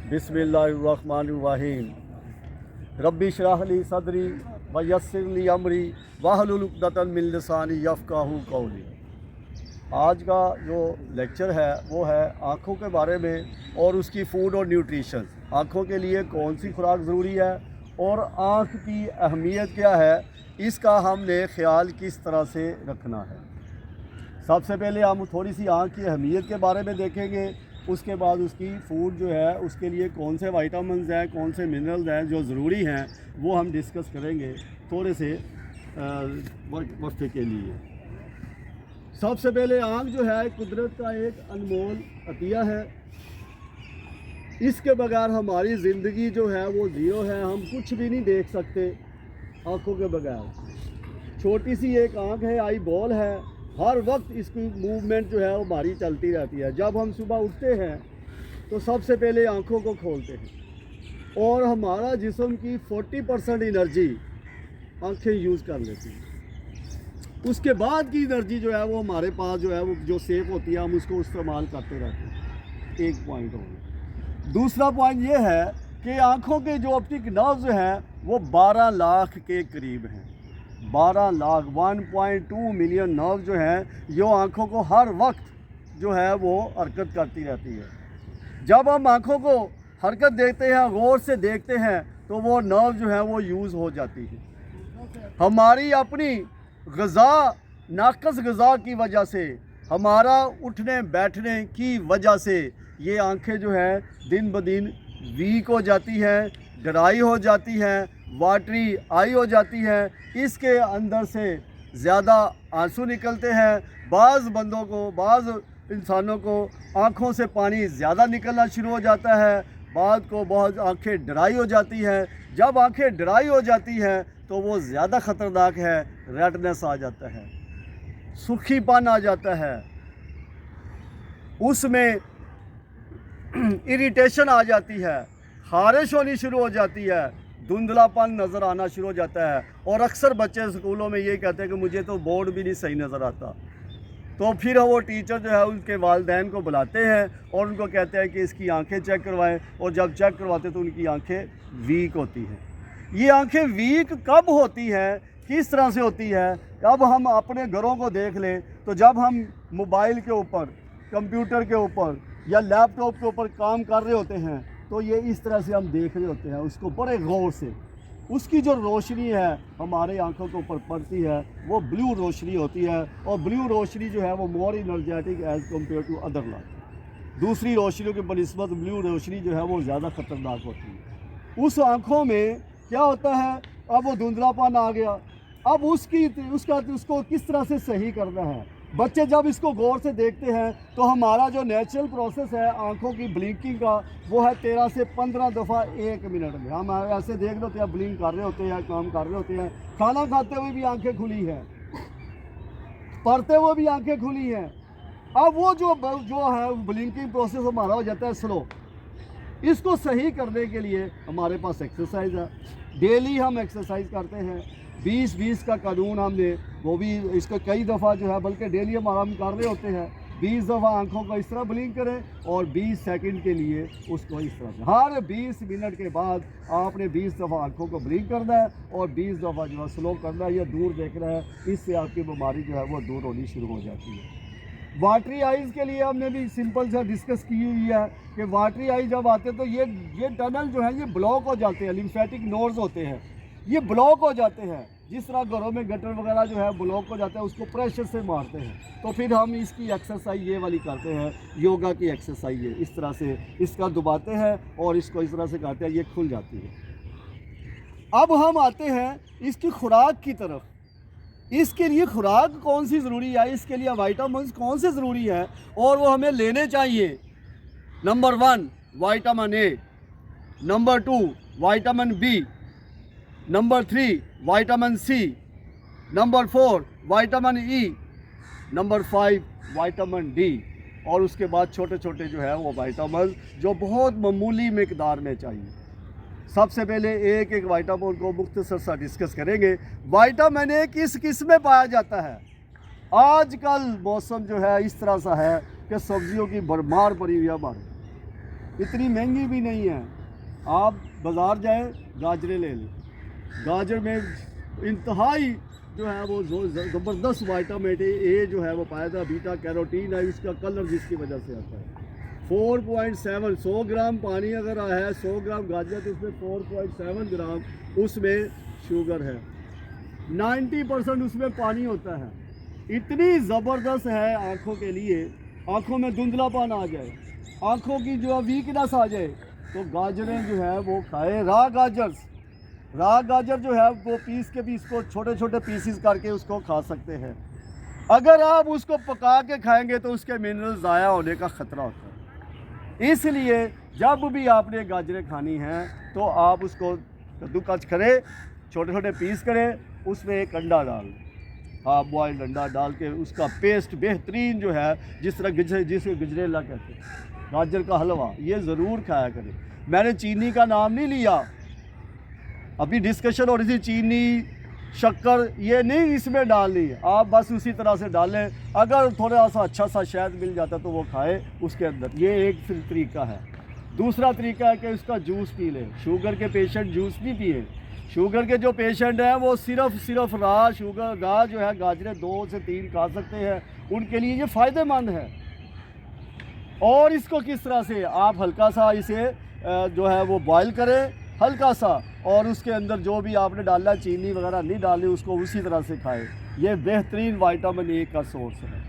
बिस्मिल्लाहिर्रहमानिर्रहीम। रब्बी इश्रह ली सदरी व यस्सिर ली अमरी वहलुल उक़दतन मिन लिसानी यफ़क़हू क़ौली। आज का जो लेक्चर है वो है आँखों के बारे में और उसकी फ़ूड और न्यूट्रिशन। आँखों के लिए कौन सी खुराक ज़रूरी है और आँख की अहमियत क्या है, इसका हमने ख्याल किस तरह से रखना है। सबसे पहले हम थोड़ी सी आँख की अहमियत के बारे में देखेंगे, उसके बाद उसकी फ़ूड जो है उसके लिए कौन से विटामिन्स हैं, कौन से मिनरल्स हैं जो ज़रूरी हैं, वो हम डिस्कस करेंगे थोड़े से वक्फे के लिए। सबसे पहले आँख जो है कुदरत का एक अनमोल अतिया है। इसके बगैर हमारी ज़िंदगी जो है वो ज़ीरो है। हम कुछ भी नहीं देख सकते आँखों के बगैर। छोटी सी एक आँख है, आई बॉल है, हर वक्त इसकी मूवमेंट जो है वो हमारी चलती रहती है। जब हम सुबह उठते हैं तो सबसे पहले आँखों को खोलते हैं और हमारा जिस्म की 40% एनर्जी आँखें यूज़ कर लेती हैं। उसके बाद की एनर्जी जो है वो हमारे पास जो है वो जो सेफ होती है, हम उसको इस्तेमाल करते रहते हैं। एक पॉइंट हो गया। दूसरा पॉइंट ये है कि आँखों के जो ऑप्टिक नर्व्स हैं वो 12 लाख के करीब हैं। 12 लाख 1.2 मिलियन नर्व जो हैं जो आँखों को हर वक्त जो है वो हरकत करती रहती है। जब हम आँखों को हरकत देखते हैं, गौर से देखते हैं, तो वो नर्व जो है वो यूज़ हो जाती है। हमारी अपनी ग़िज़ा, नाक़िस ग़िज़ा की वजह से, हमारा उठने बैठने की वजह से ये आँखें जो है दिन ब दिन वीक हो जाती हैं, ड्राई हो जाती हैं, वाटरी आई हो जाती है। इसके अंदर से ज़्यादा आंसू निकलते हैं। बाज़ बंदों को, बाज़ इंसानों को आँखों से पानी ज़्यादा निकलना शुरू हो जाता है। बाद को बहुत आँखें ड्राई हो जाती हैं। जब आँखें ड्राई हो जाती हैं तो वो ज़्यादा ख़तरनाक है। रेडनेस आ जाता है, सुखीपन आ जाता है, उसमें इरिटेशन आ जाती है, ख़ारिश होनी शुरू हो जाती है, धुंधलापन नज़र आना शुरू हो जाता है। और अक्सर बच्चे स्कूलों में ये कहते हैं कि मुझे तो बोर्ड भी नहीं सही नज़र आता। तो फिर वो टीचर जो है उनके वालिदैन को बुलाते हैं और उनको कहते हैं कि इसकी आंखें चेक करवाएं। और जब चेक करवाते तो उनकी आंखें वीक होती हैं। ये आंखें वीक कब होती हैं, किस तरह से होती है? अब हम अपने घरों को देख लें तो जब हम मोबाइल के ऊपर, कंप्यूटर के ऊपर या लैपटॉप के ऊपर काम कर रहे होते हैं तो ये इस तरह से हम देख रहे होते हैं उसको बड़े गौर से। उसकी जो रोशनी है हमारे आंखों के ऊपर पड़ती है वो ब्लू रोशनी होती है। और ब्लू रोशनी जो है वो more energetic as compare to other light. दूसरी रोशनियों के बनिस्बत ब्लू रोशनी जो है वो ज़्यादा ख़तरनाक होती है। उस आँखों में क्या होता है, अब वो धुंधलापन आ गया। अब उसको किस तरह से सही करना है? बच्चे जब इसको गौर से देखते हैं तो हमारा जो नेचुरल प्रोसेस है आंखों की ब्लिंकिंग का वो है 13 से 15 दफ़ा 1 मिनट में। हम ऐसे देख रहे होते हैं, ब्लिंक कर रहे होते हैं, काम कर रहे होते हैं, खाना खाते हुए भी आंखें खुली हैं, पढ़ते हुए भी आंखें खुली हैं। अब वो जो है ब्लिंकिंग प्रोसेस हमारा हो जाता है स्लो। इसको सही करने के लिए हमारे पास एक्सरसाइज है। डेली हम एक्सरसाइज करते हैं। 20-20 का कानून हमने वो भी इसका कई दफ़ा जो है, बल्कि डेली हम कर रहे होते हैं। 20 दफ़ा आंखों को इस तरह ब्लिंक करें और 20 सेकंड के लिए उसको इस तरह से। हर 20 मिनट के बाद आपने 20 दफ़ा आंखों को ब्लिंक करना है और 20 दफ़ा जो है स्लो करना है या दूर देखना है। इससे आपकी बीमारी जो है वो दूर होनी शुरू हो जाती है। वाटरी आइज़ के लिए हमने भी सिंपल सा डिस्कस की हुई है कि वाटरी आइज़ जब आते हैं तो ये टनल जो है ये ब्लॉक हो जाते हैं। लिम्फेटिक नोड्स होते हैं, ये ब्लॉक हो जाते हैं। जिस तरह घरों में गटर वगैरह जो है ब्लॉक हो जाता है, उसको प्रेशर से मारते हैं। तो फिर हम इसकी एक्सरसाइज ये वाली करते हैं, योगा की एक्सरसाइज है। इस तरह से इसका दबाते हैं और इसको इस तरह से करते हैं, ये खुल जाती है। अब हम आते हैं इसकी खुराक की तरफ। इसके लिए खुराक कौन सी ज़रूरी है, इसके लिए विटामिन कौन से ज़रूरी है और वो हमें लेने चाहिए। Number 1 vitamin A, number 2 vitamin B, number 3 vitamin C, number 4 vitamin E, number 5 vitamin D. और उसके बाद छोटे छोटे जो है वो विटामिन जो बहुत मामूली मिकदार में चाहिए। सबसे पहले एक एक विटामिन को मुख्तसर सा डिस्कस करेंगे। विटामिन ए किस किस में पाया जाता है? आजकल मौसम जो है इस तरह सा है कि सब्जियों की भरमार पड़ी हुई है हमारे। इतनी महंगी भी नहीं है। आप बाज़ार जाए गाजरें ले लें, गाजर में इंतहाई जो है वो ज़बरदस्त विटामिन ए जो है वो पाया था, बीटा कैरोटीन है, इसका कलर जिसकी वजह से आता है। 4.7 100 ग्राम पानी अगर आया है 100 ग्राम गाजर तो उसमें 4.7 ग्राम उसमें शुगर है, 90% उसमें पानी होता है। इतनी ज़बरदस्त है आँखों के लिए, आँखों में धुंधलापन आ जाए, आँखों की जो वीकनेस आ जाए तो गाजरें जो है वो खाए। राह गाजर जो है वो पीस को छोटे छोटे पीसीस करके उसको खा सकते हैं। अगर आप उसको पका के खाएंगे तो उसके मिनरल ज़ाया होने का ख़तरा होता है। इसलिए जब भी आपने गाजरें खानी हैं तो आप उसको कद्दूकस करें, छोटे छोटे पीस करें, उसमें एक अंडा डाल, हाफ बॉइल्ड अंडा डाल के उसका पेस्ट बेहतरीन जो है, जिस तरह जिसे गजरेला कहते हैं, गाजर का हलवा, ये ज़रूर खाया करें। मैंने चीनी का नाम नहीं लिया, अभी डिस्कशन हो रही थी चीनी शक्कर, ये नहीं इसमें डालनी, आप बस उसी तरह से डालें। अगर थोड़ा सा अच्छा सा शहद मिल जाता तो वो खाए उसके अंदर, ये एक तरीका है। दूसरा तरीका है कि उसका जूस पी लें। शुगर के पेशेंट जूस नहीं पिए, शुगर के जो पेशेंट हैं वो सिर्फ राह जो है गाजरें 2 से 3 खा सकते हैं, उनके लिए ये फ़ायदेमंद है। और इसको किस तरह से आप हल्का सा इसे जो है वो बॉयल करें हल्का सा, और उसके अंदर जो भी आपने डाला चीनी वगैरह नहीं डाली उसको उसी तरह से खाएं। ये बेहतरीन विटामिन ए का सोर्स है।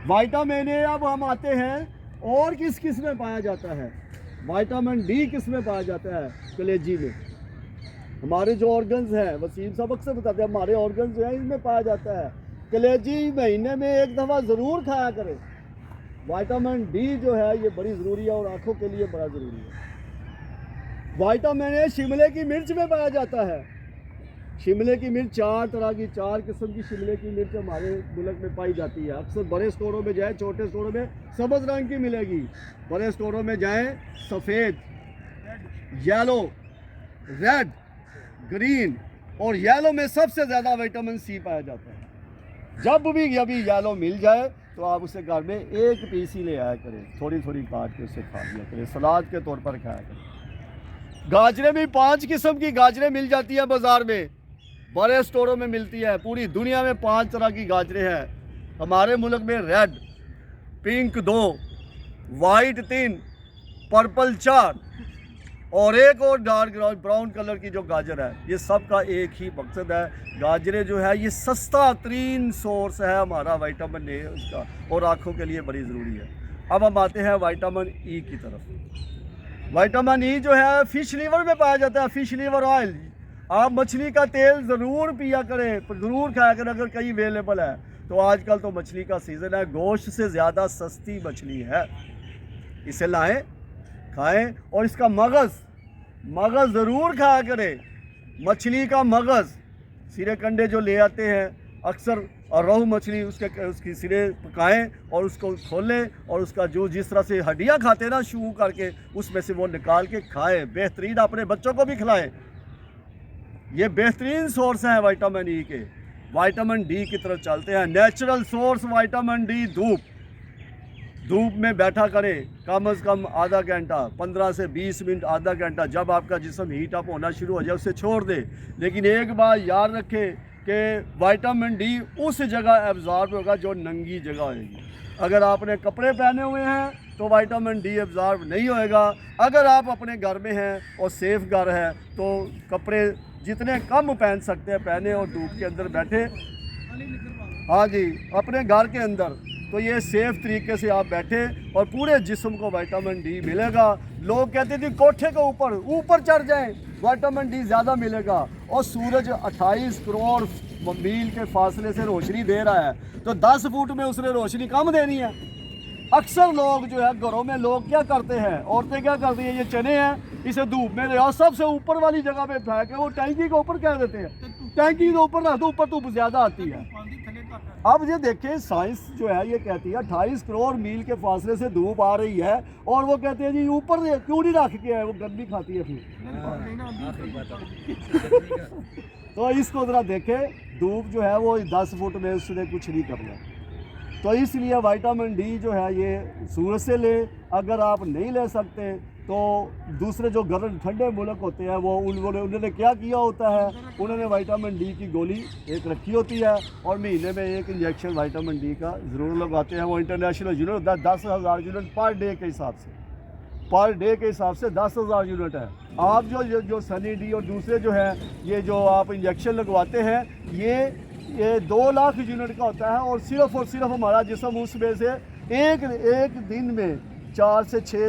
विटामिन ए अब हम आते हैं और किस में पाया जाता है। विटामिन डी किस में पाया जाता है? कलेजी में। हमारे जो ऑर्गन्स हैं, वसीम साहब अक्सर बताते हैं हमारे ऑर्गन्स जो हैं इनमें पाया जाता है। कलेजी महीने में एक दफ़ा ज़रूर खाया करें। विटामिन डी जो है ये बड़ी ज़रूरी है और आँखों के लिए बड़ा ज़रूरी है। विटामिन ए शिमले की मिर्च में पाया जाता है। शिमले की मिर्च 4 किस्म की शिमले की मिर्च हमारे मुल्क में पाई जाती है। अक्सर बड़े स्टोरों में जाएँ, छोटे स्टोरों में सब्ज़ रंग की मिलेगी, बड़े स्टोरों में जाएँ सफ़ेद, येलो, रेड, ग्रीन, और येलो में सबसे ज़्यादा विटामिन सी पाया जाता है। जब भी येलो मिल जाए तो आप उसे घर में एक पीस ही ले आया करें, थोड़ी थोड़ी काट के उसे खा लिया करें, सलाद के तौर पर खाया करें। गाजरें भी 5 किस्म की गाजरें मिल जाती है बाज़ार में, बड़े स्टोरों में मिलती है। पूरी दुनिया में 5 तरह की गाजरें हैं। हमारे मुल्क में रेड, पिंक 2, वाइट 3, पर्पल 4 और एक और डार्क ब्राउन कलर की जो गाजर है, ये सब का एक ही मकसद है। गाजरें जो है ये सस्ता तरीन सोर्स है हमारा विटामिन ए उसका, और आँखों के लिए बड़ी ज़रूरी है। अब हम आते हैं विटामिन ई की तरफ। विटामिन ई जो है फ़िश लीवर में पाया जाता है। फ़िश लीवर ऑयल, आप मछली का तेल ज़रूर पिया करें, ज़रूर खाया करें अगर कहीं अवेलेबल है तो। आजकल तो मछली का सीज़न है, गोश्त से ज़्यादा सस्ती मछली है, इसे लाएं खाएं। और इसका मगज़ ज़रूर खाया करें। मछली का मगज़, सिरे कंडे जो ले आते हैं अक्सर, और रोहू मछली उसकी सिरे पकाएं और उसको खोलें और उसका जो जिस तरह से हड्डियां खाते हैं ना शू करके, उसमें से वो निकाल के खाएं। बेहतरीन, अपने बच्चों को भी खिलाएं। ये बेहतरीन सोर्स हैं विटामिन ई के। विटामिन डी की तरफ चलते हैं। नेचुरल सोर्स विटामिन डी, धूप में बैठा करें कम से कम आधा घंटा, 15 से 20 मिनट, आधा घंटा। जब आपका जिस्म हीट अप होना शुरू हो जाए उसे छोड़ दे। लेकिन एक बात याद रखें कि विटामिन डी उस जगह एब्जॉर्ब होगा जो नंगी जगह होगी। अगर आपने कपड़े पहने हुए हैं तो विटामिन डी एब्जॉर्ब नहीं होएगा। अगर आप अपने घर में हैं और सेफ घर है तो कपड़े जितने कम पहन सकते हैं पहने और धूप के अंदर बैठे। हाँ जी, अपने घर के अंदर तो ये सेफ तरीके से आप बैठे और पूरे जिस्म को विटामिन डी मिलेगा। लोग कहते थे कोठे के ऊपर चढ़ जाएं, विटामिन डी ज़्यादा मिलेगा। और सूरज 28 करोड़ मील के फासले से रोशनी दे रहा है, तो 10 फुट में उसने रोशनी कम देनी है। अक्सर लोग जो है घरों में लोग क्या करते हैं, औरतें क्या करती हैं, ये चने हैं इसे धूप में और सबसे ऊपर वाली जगह पे फेंक के वो टैंकी के ऊपर कह देते हैं, टैंकी के ऊपर रख दो, ऊपर धूप ज़्यादा आती है। अब ये देखें, साइंस जो है ये कहती है 28 करोड़ मील के फासले से धूप आ रही है और वो कहते हैं जी ऊपर क्यों नहीं रख के है, वो गर्मी खाती है फिर। तो इसको ज़रा देखें, धूप जो है वो 10 फुट में उसने कुछ नहीं करना। तो इसलिए विटामिन डी जो है ये सूरज से ले, अगर आप नहीं ले सकते तो दूसरे जो गर्म ठंडे मुल्क होते हैं वो उन्होंने क्या किया होता है, उन्होंने विटामिन डी की गोली एक रखी होती है और महीने में एक इंजेक्शन विटामिन डी का ज़रूर लगाते हैं। वो इंटरनेशनल यूनिट होता है, 10,000 यूनिट पर डे के हिसाब से, पर डे के हिसाब से 10,000 यूनिट है। आप जो सनी डी और दूसरे जो है ये जो आप इंजेक्शन लगवाते हैं ये 2 लाख यूनिट का होता है और सिर्फ हमारा जिस्म उसमें से एक दिन में 4 से 6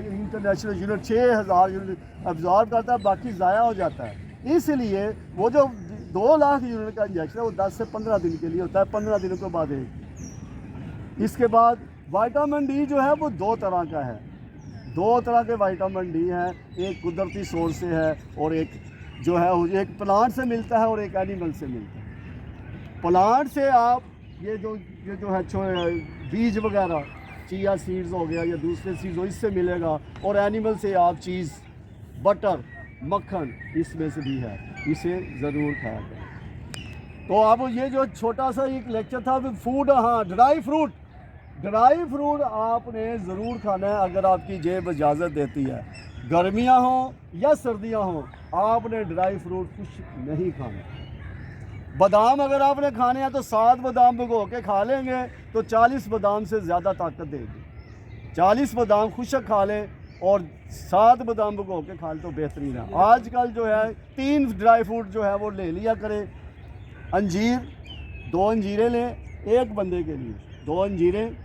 इंटरनेशनल यूनिट 6,000 यूनिट अब्जॉर्ब करता है, बाकी ज़ाया हो जाता है। इसलिए वो जो 2 लाख यूनिट का इंजेक्शन है वो 10 से 15 दिन के लिए होता है, 15 दिनों के बाद एक। इसके बाद विटामिन डी जो है वो 2 तरह का है, 2 तरह के विटामिन डी हैं, एक कुदरती सोर्स से है और एक जो है एक प्लांट से मिलता है और एक एनिमल से मिलता है। प्लांट से आप ये जो है बीज वगैरह चिया सीड्स हो गया या दूसरे सीड्स हो, इससे मिलेगा, और एनिमल से आप चीज़ बटर मक्खन इसमें से भी है, इसे ज़रूर खाया करें। तो अब ये जो छोटा सा एक लेक्चर था फूड, हाँ ड्राई फ्रूट आपने ज़रूर खाना है अगर आपकी जेब इजाज़त देती है। गर्मियाँ हों या सर्दियाँ हों आपने ड्राई फ्रूट कुछ नहीं खाना। बादाम अगर आपने खाने हैं तो 7 बादाम भिगो के खा लेंगे तो 40 बादाम से ज़्यादा ताकत देगी। 40 बादाम खुशक खा लें और 7 बादाम भिगो के खा लें तो बेहतरीन है। आजकल जो है 3 ड्राई फ्रूट जो है वो ले लिया करें। अंजीर 2 अंजीरें लें एक बंदे के लिए, 2 अंजीरें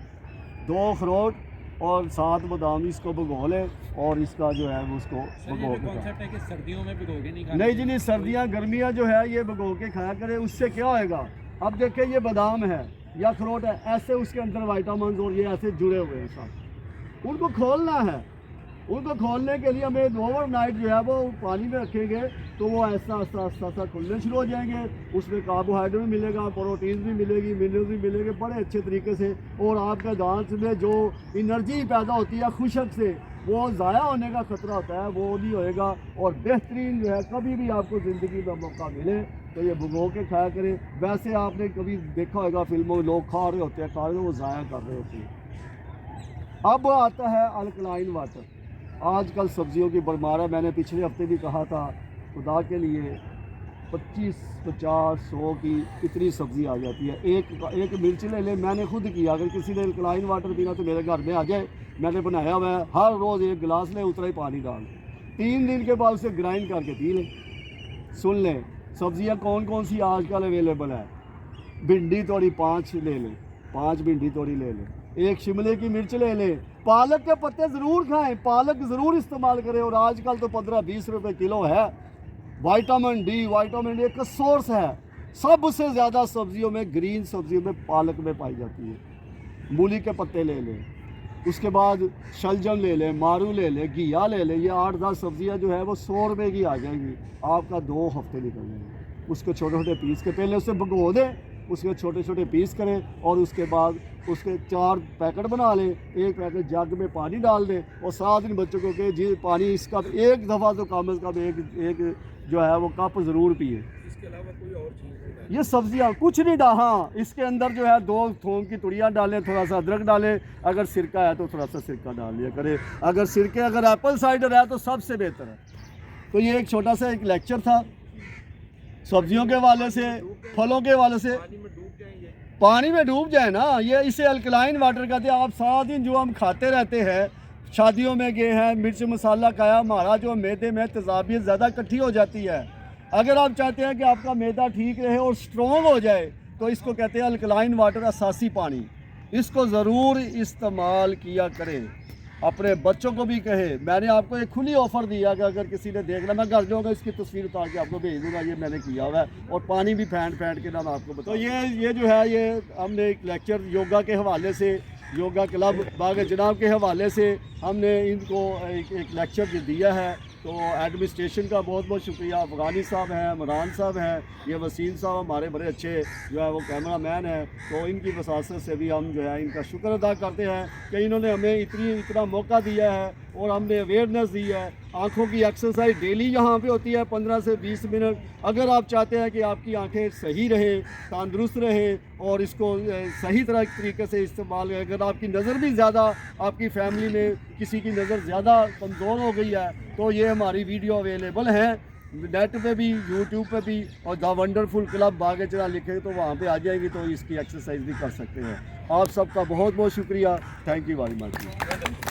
2 अखरोट और 7 बादाम इसको भिगो लें और इसका जो है उसको भिगो के कॉन्सेप्ट है कि सर्दियों में भिगो के नहीं खाना। नहीं जी नहीं, सर्दियाँ गर्मियाँ जो है ये भिगो के खाया करें। उससे क्या होएगा, अब देखिए ये बादाम है या अखरोट है, ऐसे उसके अंदर विटामिन और ये ऐसे जुड़े हुए हैं साथ, उनको खोलना है। उनको खोलने के लिए हमें ओवरनाइट जो है वो पानी में रखेंगे तो वो ऐसा खुलने शुरू हो जाएंगे। उसमें कार्बोहाइड्रेट भी मिलेगा, प्रोटीन भी मिलेगी, मिनरल्स भी मिलेंगे बड़े अच्छे तरीके से, और आपके दांत में जो एनर्जी पैदा होती है खुशक से वो ज़ाया होने का ख़तरा होता है वो नहीं होएगा। और बेहतरीन जो है कभी भी आपको ज़िंदगी में मौका मिले तो ये भिगो के खाया करें। वैसे आपने कभी देखा होगा फिल्मों में लोग खा रहे होते हैं, वो ज़ाया कर रहे होते हैं। अब आता है अल्कलाइन वाटर। आजकल सब्जियों की भरमार है। मैंने पिछले हफ्ते भी कहा था खुदा के लिए 25, 50, 100 की इतनी सब्ज़ी आ जाती है। एक मिर्च ले ले, मैंने खुद किया। अगर किसी ने अल्कलाइन वाटर पीना तो मेरे घर में आ जाए, मैंने बनाया हुआ है। हर रोज़ 1 गिलास ले, उतना ही पानी डाल, 3 दिन के बाद उसे ग्राइंड करके पी लें। सुन लें सब्ज़ियाँ कौन कौन सी आजकल अवेलेबल है। भिंडी तोड़ी 5 ले लें, 5 भिंडी तोड़ी ले लें, 1 शिमले की मिर्च ले लें, पालक के पत्ते ज़रूर खाएं, पालक ज़रूर इस्तेमाल करें। और आजकल तो 15-20 रुपए किलो है। विटामिन डी एक सोर्स है। सबसे ज़्यादा सब्जियों में, ग्रीन सब्जियों में पालक में पाई जाती है। मूली के पत्ते ले लें, उसके बाद शलजम ले लें, मारू ले लें, घिया ले लें। ये 8-10 सब्जियां जो है वो 100 रुपये की आ जाएंगी, आपका 2 हफ्ते निकल जाएंगे। उसको छोटे छोटे पीस के पहले उसे भिगो दें, उसके छोटे छोटे पीस करें और उसके बाद उसके 4 पैकेट बना लें। 1 पैकेट जग में पानी डाल दें और 7 दिन बच्चों को कि जी पानी इसका एक दफ़ा तो कम से कम एक जो है वो कप ज़रूर पिए। इसके अलावा कोई और चीज़ ये सब्जियां कुछ नहीं डाल, हाँ इसके अंदर जो है 2 थोम की तुड़ियाँ डालें, थोड़ा सा अदरक डालें, अगर सिरका है तो थोड़ा सा सिरका डाल लिया करें। अगर एप्पल साइडर है तो सबसे बेहतर है। तो ये एक छोटा सा एक लेक्चर था सब्जियों के वाले से, फलों के वाले से। पानी में डूब जाए ना, ये इसे अल्कलाइन वाटर कहते हैं। आप सारा दिन जो हम खाते रहते हैं, शादियों में गए हैं, मिर्च मसाला खाया, हमारा जो मैदे में तेज़ाबियत ज़्यादा इकट्ठी हो जाती है। अगर आप चाहते हैं कि आपका मैदा ठीक रहे और स्ट्रॉन्ग हो जाए तो इसको कहते हैं अल्कलाइन वाटर, असासी पानी। इसको ज़रूर इस्तेमाल किया करें। अपने बच्चों को भी कहे। मैंने आपको एक खुली ऑफ़र दिया कि अगर किसी ने देखना, मैं घर जाऊँगा इसकी तस्वीर उतार के आपको भेज दूँगा, ये मैंने किया हुआ है। और पानी भी फेंट के ना मैं आपको बताऊँ। तो ये जो है ये हमने एक लेक्चर योगा के हवाले से, योगा क्लब बाग जनाब के हवाले से हमने इनको एक लेक्चर दिया है। तो एडमिनिस्ट्रेशन का बहुत बहुत शुक्रिया। अफ़गानी साहब हैं, इमरान साहब हैं, ये वसीम साहब हमारे बड़े अच्छे जो है वो कैमरा मैन है। तो इनकी वसासत से भी हम जो है इनका शुक्र अदा करते हैं कि इन्होंने हमें इतना मौका दिया है और हमने अवेयरनेस दी है। आँखों की एक्सरसाइज डेली यहाँ पे होती है 15 से 20 मिनट। अगर आप चाहते हैं कि आपकी आँखें सही रहे, तंदुरुस्त रहे और इसको सही तरीके से इस्तेमाल, अगर आपकी नज़र भी ज़्यादा, आपकी फैमिली में किसी की नज़र ज़्यादा कमज़ोर हो गई है, तो ये हमारी वीडियो अवेलेबल है नेट पे भी, यूट्यूब पे भी। और द वंडरफुल क्लब बागेचरा लिखे तो वहाँ पे आ जाएगी, तो इसकी एक्सरसाइज भी कर सकते हैं। आप सबका बहुत बहुत शुक्रिया। Thank you very much.